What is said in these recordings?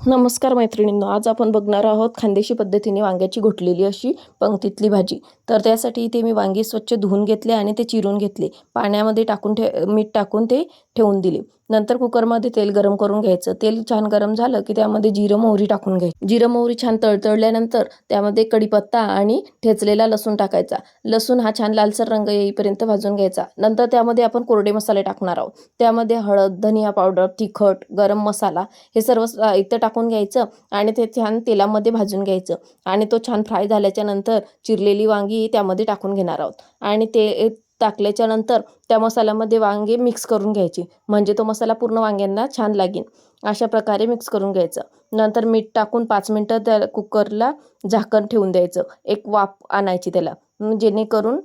नमस्कार मैत्रिणींनो, आज आपण बघणार आहोत खानदेशी पद्धतीने वांग्याची घोटलेली अशी पंक्तीतली भाजी। तर त्यासाठी इथे मी वांगी स्वच्छ धुवून घेतले आणि ते चिरून घेतले। पाण्यामध्ये टाकून मीठ टाकून ते ठेवून दिले। नंतर कुकरमध्ये तेल गरम करून घ्यायचं। तेल छान गरम झालं की त्यामध्ये जिरं मोहरी टाकून घ्यायची। जिरं मोहरी छान तळतळल्यानंतर त्यामध्ये कढीपत्ता आणि ठेचलेला लसूण टाकायचा। लसूण हा छान लालसर रंग येईपर्यंत भाजून घ्यायचा। नंतर त्यामध्ये आपण कोरडे मसाले टाकणार आहोत। त्यामध्ये हळद, धनिया पावडर, तिखट, गरम मसाला हे सर्व साहित्य टाकून घ्यायचं आणि ते छान तेलामध्ये भाजून घ्यायचं। आणि तो छान फ्राय झाल्याच्या नंतर चिरलेली वांगी त्यामध्ये टाकून घेणार आहोत आणि ते टाकल्याच्या नंतर त्या मसाल्यामध्ये वांगे मिक्स करून घ्यायचे, म्हणजे तो मसाला पूर्ण वांग्यांना छान लागेल। अशा प्रकारे मिक्स करून घ्यायचं। नंतर मीठ टाकून 5 मिनिटं त्या कुकरला झाकण ठेवून द्यायचं। एक वाफ आणायची त्याला, जेणेकरून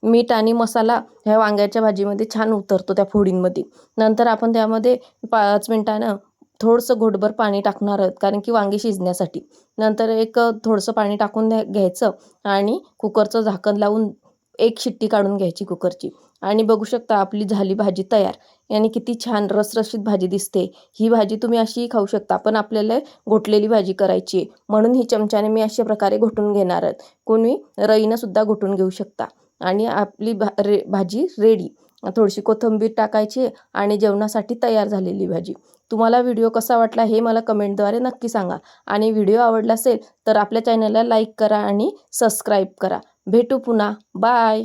मीठ आणि मसाला ह्या वांग्याच्या भाजीमध्ये छान उतरतो त्या फोडींमध्ये। नंतर आपण त्यामध्ये 5 मिनिटांनं थोडंसं घोटभर पाणी टाकणार आहोत, कारण की वांगी शिजण्यासाठी। नंतर थोडंसं पाणी टाकून घ्यायचं आणि कुकरचं झाकण लावून एक शिट्टी काढून घ्यायची कुकरची। आणि बघू शकता आपली झाली भाजी तयार। आणि किती छान रसरशीत भाजी दिसते। ही भाजी तुम्ही अशीही खाऊ शकता, पण आपल्याला घोटलेली भाजी करायची आहे, म्हणून ही चमच्याने मी अशा प्रकारे घोटून घेणार आहे। कोणी रईनं सुद्धा घोटून घेऊ शकता। आणि आपली भाजी रेडी। थोडीशी कोथिंबीर टाकायची आणि जेवणासाठी तयार झालेली भाजी। तुम्हाला व्हिडिओ कसा वाटला हे मला कमेंटद्वारे नक्की सांगा। आणि व्हिडिओ आवडला असेल तर आपल्या चॅनलला लाईक करा आणि सबस्क्राईब करा। भेटू पुन्हा, बाय।